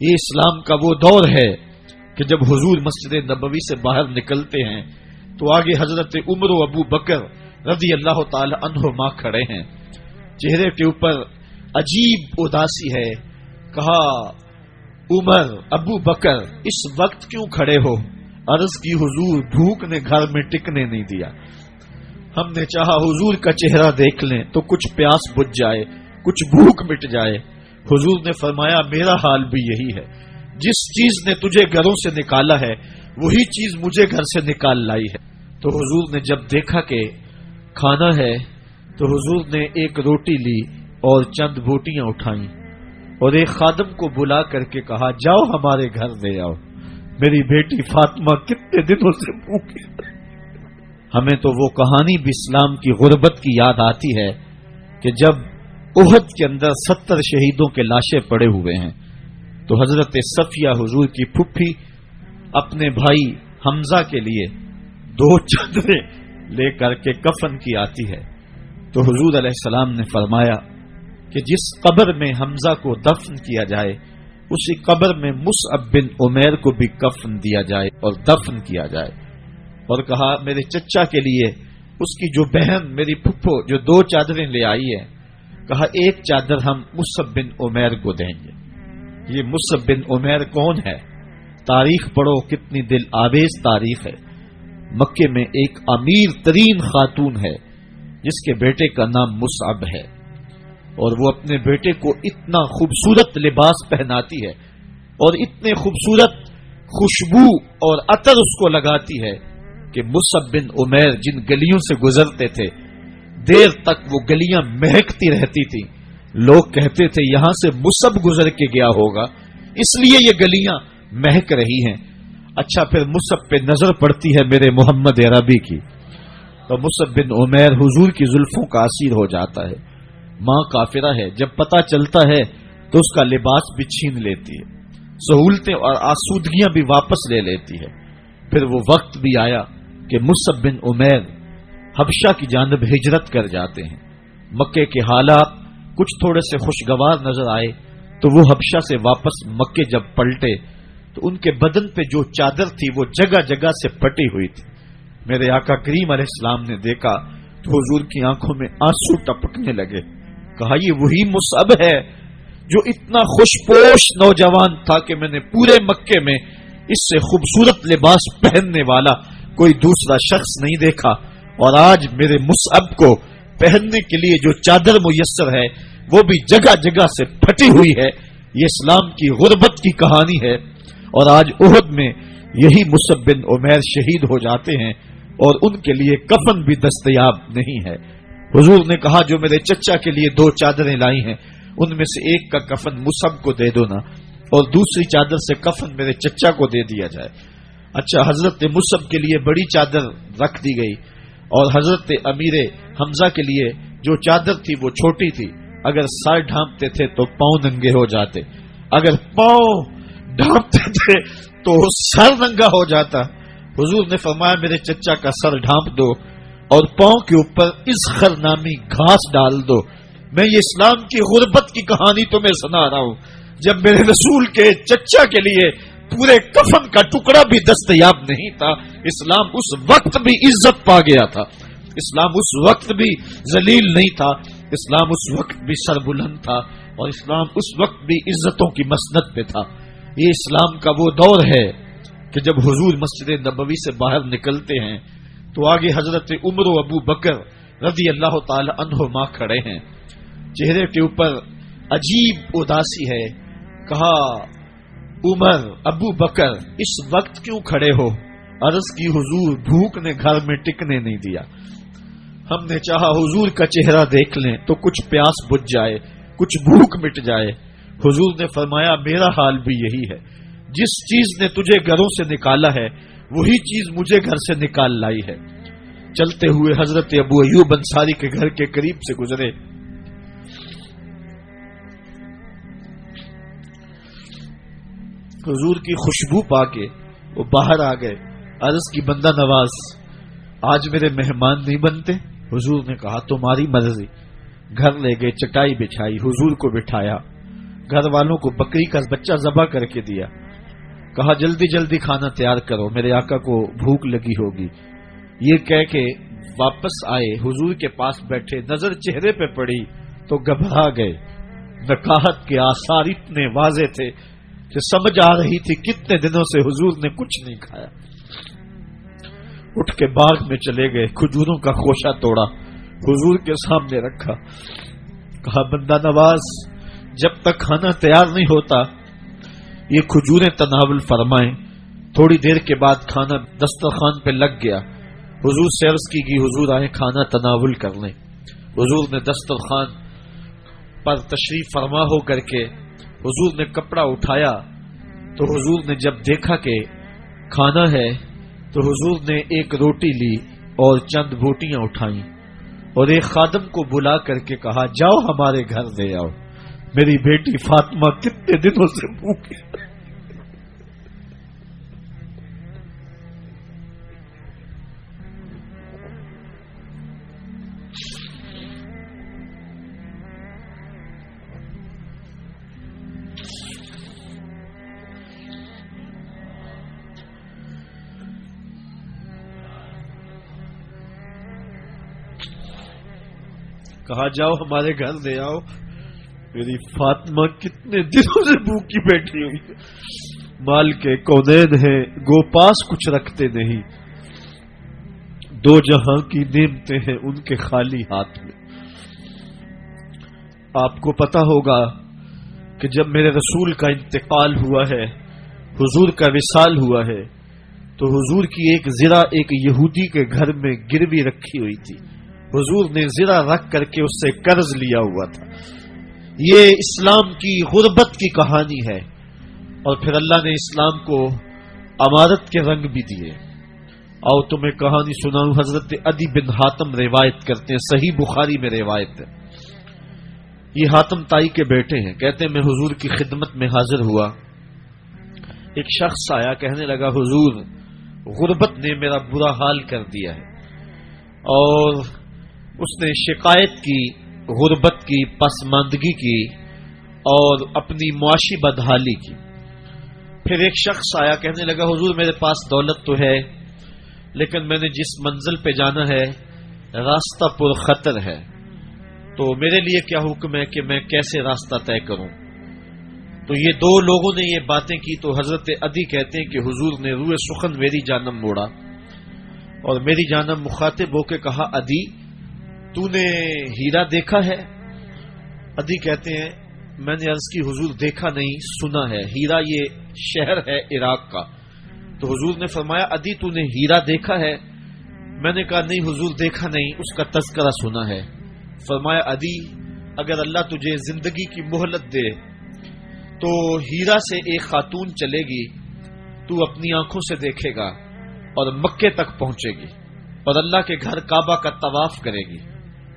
یہ اسلام کا وہ دور ہے کہ جب حضور مسجد نبوی سے باہر نکلتے ہیں تو آگے حضرت عمر و ابو بکر رضی اللہ تعالی عنہما کھڑے ہیں. چہرے کے اوپر عجیب اداسی ہے. کہا عمر ابو بکر اس وقت کیوں کھڑے ہو؟ عرض کی حضور بھوک نے گھر میں ٹکنے نہیں دیا. ہم نے چاہا حضور کا چہرہ دیکھ لیں تو کچھ پیاس بجھ جائے، کچھ بھوک مٹ جائے. حضور نے فرمایا میرا حال بھی یہی ہے. جس چیز نے تجھے گھروں سے نکالا ہے وہی چیز مجھے گھر سے نکال لائی ہے. تو حضور نے جب دیکھا کہ کھانا ہے تو حضور نے ایک روٹی لی اور چند بوٹیاں اٹھائیں اور ایک خادم کو بلا کر کے کہا جاؤ ہمارے گھر لے آؤ، میری بیٹی فاطمہ کتنے دنوں سے بھوکی. ہمیں تو وہ کہانی بھی اسلام کی غربت کی یاد آتی ہے کہ جب احد کے اندر 70 شہیدوں کے لاشیں پڑے ہوئے ہیں تو حضرت صفیہ حضور کی پھپھی اپنے بھائی حمزہ کے لیے 2 چادریں لے کر کے کفن کی آتی ہے. تو حضور علیہ السلام نے فرمایا کہ جس قبر میں حمزہ کو دفن کیا جائے اسی قبر میں مصعب بن عمیر کو بھی کفن دیا جائے اور دفن کیا جائے. اور کہا میرے چچا کے لیے اس کی جو بہن میری پھپھو جو 2 چادریں لے آئی ہے، کہا ایک چادر ہم مصعب بن عمیر کو دیں گے. یہ مصعب بن عمیر کون ہے؟ تاریخ پڑھو، کتنی دل آویز تاریخ ہے. مکے میں ایک امیر ترین خاتون ہے جس کے بیٹے کا نام مصعب ہے، اور وہ اپنے بیٹے کو اتنا خوبصورت لباس پہناتی ہے اور اتنے خوبصورت خوشبو اور عطر اس کو لگاتی ہے کہ مصعب بن عمیر جن گلیوں سے گزرتے تھے دیر تک وہ گلیاں مہکتی رہتی تھی. لوگ کہتے تھے یہاں سے مصعب گزر کے گیا ہوگا اس لیے یہ گلیاں مہک رہی ہیں. اچھا پھر مصعب پہ نظر پڑتی ہے میرے محمد عربی کی تو مصعب بن عمیر حضور کی زلفوں کا اسیر ہو جاتا ہے. ماں کافرہ ہے، جب پتہ چلتا ہے تو اس کا لباس بھی چھین لیتی ہے، سہولتیں اور آسودگیاں بھی واپس لے لیتی ہے. پھر وہ وقت بھی آیا کہ مصعب بن عمیر حبشہ کی جانب ہجرت کر جاتے ہیں. مکے کے حالات کچھ تھوڑے سے خوشگوار نظر آئے تو وہ حبشہ سے واپس مکے جب پلٹے تو ان کے بدن پہ جو چادر تھی وہ جگہ جگہ سے پھٹی ہوئی تھی. میرے آقا کریم علیہ السلام نے دیکھا تو حضور کی آنکھوں میں آنسو ٹپکنے لگے. کہا یہ وہی مصعب ہے جو اتنا خوشپوش نوجوان تھا کہ میں نے پورے مکے میں اس سے خوبصورت لباس پہننے والا کوئی دوسرا شخص نہیں دیکھا، اور آج میرے مصعب کو پہننے کے لیے جو چادر میسر ہے وہ بھی جگہ جگہ سے پھٹی ہوئی ہے. یہ اسلام کی غربت کی کہانی ہے. اور آج احد میں یہی مصعب بن عمیر شہید ہو جاتے ہیں اور ان کے لیے کفن بھی دستیاب نہیں ہے. حضور نے کہا جو میرے چچا کے لیے 2 چادریں لائی ہیں ان میں سے ایک کا کفن مصعب کو دے دو نا، اور دوسری چادر سے کفن میرے چچا کو دے دیا جائے. اچھا حضرت مصعب کے لیے بڑی چادر رکھ دی گئی اور حضرت امیر حمزہ کے لیے جو چادر تھی وہ چھوٹی تھی. اگر سر ڈھانپتے تھے تو پاؤں ننگے ہو جاتے، اگر پاؤں ڈھانپتے تھے تو سر ننگا ہو جاتا. حضور نے فرمایا میرے چچا کا سر ڈھانپ دو اور پاؤں کے اوپر ازخر نامی گھاس ڈال دو. میں یہ اسلام کی غربت کی کہانی تمہیں سنا رہا ہوں. جب میرے رسول کے چچا کے لیے پورے کفن کا ٹکڑا بھی دستیاب نہیں تھا، اسلام اس وقت بھی عزت پا گیا تھا، اسلام اس وقت بھی ذلیل نہیں تھا، اسلام اس وقت بھی سربلند تھا، اور اسلام اس وقت بھی عزتوں کی مسند پہ تھا. یہ اسلام کا وہ دور ہے کہ جب حضور مسجد نبوی سے باہر نکلتے ہیں تو آگے حضرت عمر و ابو بکر رضی اللہ تعالی عنہما کھڑے ہیں. چہرے کے اوپر عجیب اداسی ہے. کہا عمر ابو بکر اس وقت کیوں کھڑے ہو؟ عرض کی حضور بھوک نے گھر میں ٹکنے نہیں دیا. ہم نے چاہا حضور کا چہرہ دیکھ لیں تو کچھ پیاس بجھ جائے، کچھ بھوک مٹ جائے. حضور نے فرمایا میرا حال بھی یہی ہے. جس چیز نے تجھے گھروں سے نکالا ہے وہی چیز مجھے گھر سے نکال لائی ہے. چلتے ہوئے حضرت ابو ایوب انصاری کے گھر کے قریب سے گزرے. حضور کی خوشبو پا کے وہ باہر آ گئے. عرض کی بندہ نواز آج میرے مہمان نہیں بنتے؟ حضور نے کہا تمہاری مرضی. گھر لے گئے، چٹائی بچھائی، حضور کو بٹھایا. گھر والوں کو بکری کا بچہ ذبح کر کے دیا. کہا جلدی جلدی کھانا تیار کرو، میرے آقا کو بھوک لگی ہوگی. یہ کہہ کے واپس آئے، حضور کے پاس بیٹھے، نظر چہرے پہ پڑی تو گھبرا گئے. نکاحت کے آثار اتنے واضح تھے کہ سمجھ آ رہی تھی کتنے دنوں سے حضور نے کچھ نہیں کھایا. اٹھ کے باغ میں چلے گئے، کھجوروں کا خوشہ توڑا، حضور کے سامنے رکھا. کہا بندہ نواز، جب تک کھانا تیار نہیں ہوتا یہ کھجوریں تناول فرمائیں. تھوڑی دیر کے بعد کھانا دسترخوان پہ لگ گیا. حضور سے عرض کی گئی حضور آئے کھانا تناول کر لیں. حضور نے دسترخوان پر تشریف فرما ہو کر کے حضور نے کپڑا اٹھایا تو حضور نے جب دیکھا کہ کھانا ہے تو حضور نے ایک روٹی لی اور چند بوٹیاں اٹھائیں اور ایک خادم کو بلا کر کے کہا جاؤ ہمارے گھر دے آؤ، میری بیٹی فاطمہ کتنے دنوں سے بھوکی. کہا جاؤ ہمارے گھر دے آؤ، میری فاطمہ کتنے دنوں سے بھوکی بیٹھی ہوئی. مال کے کونین ہیں گو پاس کچھ رکھتے نہیں، دو جہاں کی نعمتیں ہیں ان کے خالی ہاتھ میں. آپ کو پتا ہوگا کہ جب میرے رسول کا انتقال ہوا ہے، حضور کا وصال ہوا ہے، تو حضور کی ایک زرہ ایک یہودی کے گھر میں گروی رکھی ہوئی تھی. حضور نے زرہ رکھ کر کے اس سے قرض لیا ہوا تھا. یہ اسلام کی غربت کی کہانی ہے اور پھر اللہ نے اسلام کو امارت کے رنگ بھی دیے. آؤ تمہیں کہانی سناؤں. حضرت عدی بن حاتم روایت کرتے ہیں، صحیح بخاری میں روایت ہے. یہ حاتم تائی کے بیٹے ہیں. کہتے ہیں میں حضور کی خدمت میں حاضر ہوا. ایک شخص آیا، کہنے لگا حضور غربت نے میرا برا حال کر دیا ہے، اور اس نے شکایت کی غربت کی، پسماندگی کی اور اپنی معاشی بدحالی کی. پھر ایک شخص آیا، کہنے لگا حضور میرے پاس دولت تو ہے لیکن میں نے جس منزل پہ جانا ہے راستہ پر خطر ہے، تو میرے لیے کیا حکم ہے کہ میں کیسے راستہ طے کروں. تو یہ دو لوگوں نے یہ باتیں کی تو حضرت عدی کہتے ہیں کہ حضور نے روئے سخن میری جانب موڑا اور میری جانب مخاطب ہو کے کہا عدی تو نے ہیرا دیکھا ہے؟ عدی کہتے ہیں میں نے عرض کی حضور دیکھا نہیں، سنا ہے. ہیرا یہ شہر ہے عراق کا. تو حضور نے فرمایا عدی تو نے ہیرا دیکھا ہے؟ میں نے کہا نہیں حضور دیکھا نہیں، اس کا تذکرہ سنا ہے. فرمایا عدی اگر اللہ تجھے زندگی کی مہلت دے تو ہیرا سے ایک خاتون چلے گی، تو اپنی آنکھوں سے دیکھے گا اور مکے تک پہنچے گی اور اللہ کے گھر کعبہ کا طواف کرے گی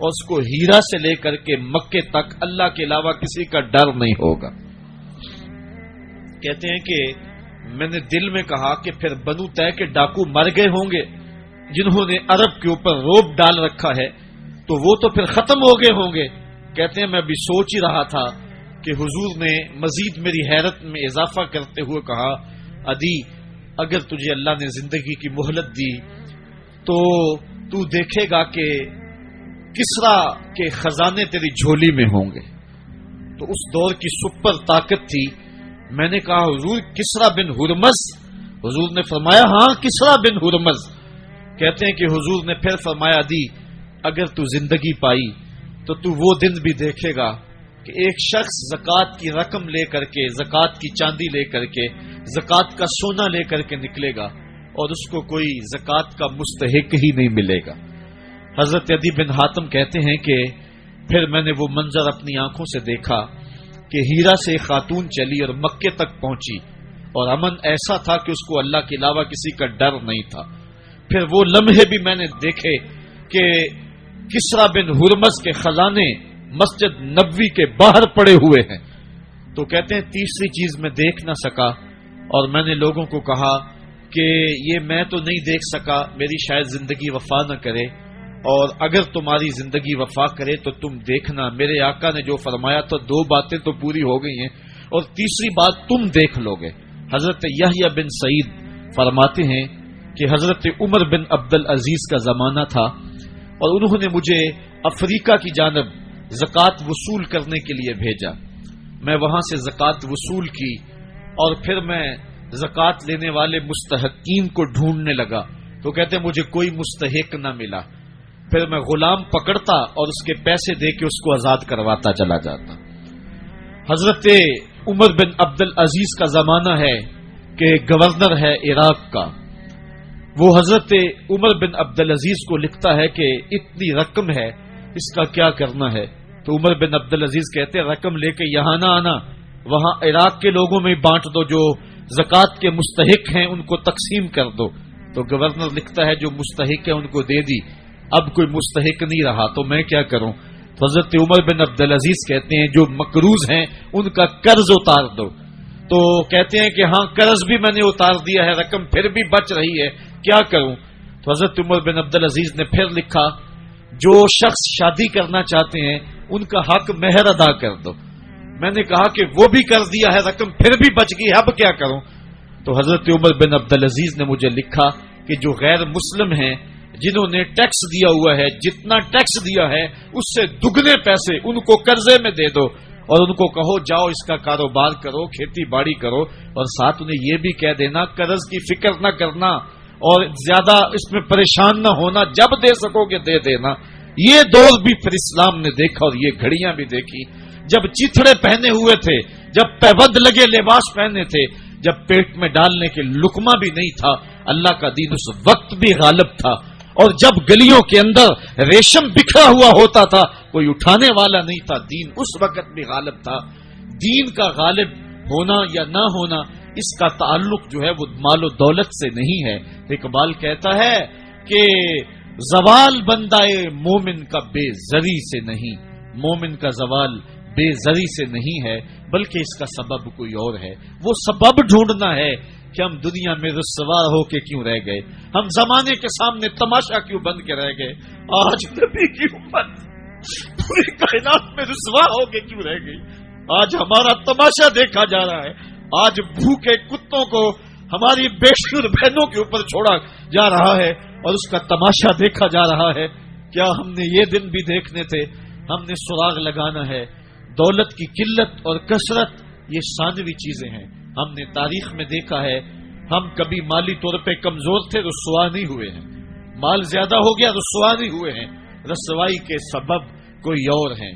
اور اس کو ہیرا سے لے کر کے مکے تک اللہ کے علاوہ کسی کا ڈر نہیں ہوگا. کہتے ہیں کہ میں نے دل میں کہا کہ پھر بنو طے کے ڈاکو مر گئے ہوں گے جنہوں نے عرب کے اوپر روب ڈال رکھا ہے، تو وہ تو پھر ختم ہو گئے ہوں گے. کہتے ہیں میں بھی سوچ ہی رہا تھا کہ حضور نے مزید میری حیرت میں اضافہ کرتے ہوئے کہا عدی اگر تجھے اللہ نے زندگی کی مہلت دی تو دیکھے گا کہ کسرا کے خزانے تیری جھولی میں ہوں گے. تو اس دور کی سپر طاقت تھی. میں نے کہا حضور کسرا بن ہرمز؟ حضور نے فرمایا ہاں کسرا بن ہرمز. کہتے ہیں کہ حضور نے پھر فرمایا دی اگر تو زندگی پائی تو تو وہ دن بھی دیکھے گا کہ ایک شخص زکوٰۃ کی رقم لے کر کے، زکوٰۃ کی چاندی لے کر کے، زکوٰۃ کا سونا لے کر کے نکلے گا اور اس کو کوئی زکوٰۃ کا مستحق ہی نہیں ملے گا. حضرت عدی بن حاتم کہتے ہیں کہ پھر میں نے وہ منظر اپنی آنکھوں سے دیکھا کہ ہیرا سے ایک خاتون چلی اور مکے تک پہنچی اور امن ایسا تھا کہ اس کو اللہ کے علاوہ کسی کا ڈر نہیں تھا. پھر وہ لمحے بھی میں نے دیکھے کہ کسرا بن ہرمز کے خزانے مسجد نبوی کے باہر پڑے ہوئے ہیں. تو کہتے ہیں تیسری چیز میں دیکھ نہ سکا اور میں نے لوگوں کو کہا کہ یہ میں تو نہیں دیکھ سکا، میری شاید زندگی وفا نہ کرے، اور اگر تمہاری زندگی وفا کرے تو تم دیکھنا میرے آقا نے جو فرمایا تو 2 باتیں تو پوری ہو گئی ہیں اور تیسری بات تم دیکھ لو گے۔ حضرت یحییٰ بن سعید فرماتے ہیں کہ حضرت عمر بن عبد العزیز کا زمانہ تھا اور انہوں نے مجھے افریقہ کی جانب زکوٰۃ وصول کرنے کے لیے بھیجا۔ میں وہاں سے زکوٰۃ وصول کی اور پھر میں زکوٰۃ لینے والے مستحقین کو ڈھونڈنے لگا تو کہتے مجھے کوئی مستحق نہ ملا۔ پھر میں غلام پکڑتا اور اس کے پیسے دے کے اس کو آزاد کرواتا چلا جاتا۔ حضرت عمر بن عبد العزیز کا زمانہ ہے کہ گورنر ہے عراق کا، وہ حضرت عمر بن عبد العزیز کو لکھتا ہے کہ اتنی رقم ہے، اس کا کیا کرنا ہے؟ تو عمر بن عبد العزیز کہتے رقم لے کے یہاں نہ آنا، وہاں عراق کے لوگوں میں بانٹ دو، جو زکوٰۃ کے مستحق ہیں ان کو تقسیم کر دو۔ تو گورنر لکھتا ہے جو مستحق ہے ان کو دے دی، اب کوئی مستحق نہیں رہا تو میں کیا کروں؟ تو حضرت عمر بن عبد العزیز کہتے ہیں جو مقروض ہیں ان کا قرض اتار دو۔ تو کہتے ہیں کہ ہاں قرض بھی میں نے اتار دیا ہے، رقم پھر بھی بچ رہی ہے، کیا کروں؟ تو حضرت عمر بن عبد العزیز نے پھر لکھا جو شخص شادی کرنا چاہتے ہیں ان کا حق مہر ادا کر دو۔ میں نے کہا کہ وہ بھی کر دیا ہے، رقم پھر بھی بچ گئی، اب کیا کروں؟ تو حضرت عمر بن عبد العزیز نے مجھے لکھا کہ جو غیر مسلم ہیں جنہوں نے ٹیکس دیا ہوا ہے، جتنا ٹیکس دیا ہے اس سے دگنے پیسے ان کو قرضے میں دے دو اور ان کو کہو جاؤ اس کا کاروبار کرو، کھیتی باڑی کرو، اور ساتھ انہیں یہ بھی کہہ دینا قرض کی فکر نہ کرنا اور زیادہ اس میں پریشان نہ ہونا، جب دے سکو گے دے دینا۔ یہ دور بھی پھر اسلام نے دیکھا اور یہ گھڑیاں بھی دیکھی، جب چتھڑے پہنے ہوئے تھے، جب پیبند لگے لباس پہنے تھے، جب پیٹ میں ڈالنے کے لقمہ بھی نہیں تھا، اللہ کا دین اس وقت بھی غالب تھا۔ اور جب گلیوں کے اندر ریشم بکھرا ہوا ہوتا تھا کوئی اٹھانے والا نہیں تھا، دین اس وقت بھی غالب تھا۔ دین کا غالب ہونا یا نہ ہونا اس کا تعلق جو ہے وہ مال و دولت سے نہیں ہے۔ اقبال کہتا ہے کہ زوال بندہ مومن کا بے زری سے نہیں، مومن کا زوال بے زری سے نہیں ہے بلکہ اس کا سبب کوئی اور ہے۔ وہ سبب ڈھونڈنا ہے کہ ہم دنیا میں رسوا ہو کے کیوں رہ گئے، ہم زمانے کے سامنے تماشا کیوں بن کے رہ گئے، آج نبی کی امت پوری کائنات میں رسوا ہو کے کیوں رہ گئی، آج ہمارا تماشا دیکھا جا رہا ہے، آج بھوکے کتوں کو ہماری بیشتر بہنوں کے اوپر چھوڑا جا رہا ہے اور اس کا تماشا دیکھا جا رہا ہے۔ کیا ہم نے یہ دن بھی دیکھنے تھے؟ ہم نے سراغ لگانا ہے۔ دولت کی قلت اور کثرت یہ ثانوی چیزیں ہیں، ہم نے تاریخ میں دیکھا ہے، ہم کبھی مالی طور پہ کمزور تھے، رسوا نہیں ہوئے ہیں، مال زیادہ ہو گیا رسوا نہیں ہوئے ہیں، رسوائی کے سبب کوئی اور ہیں۔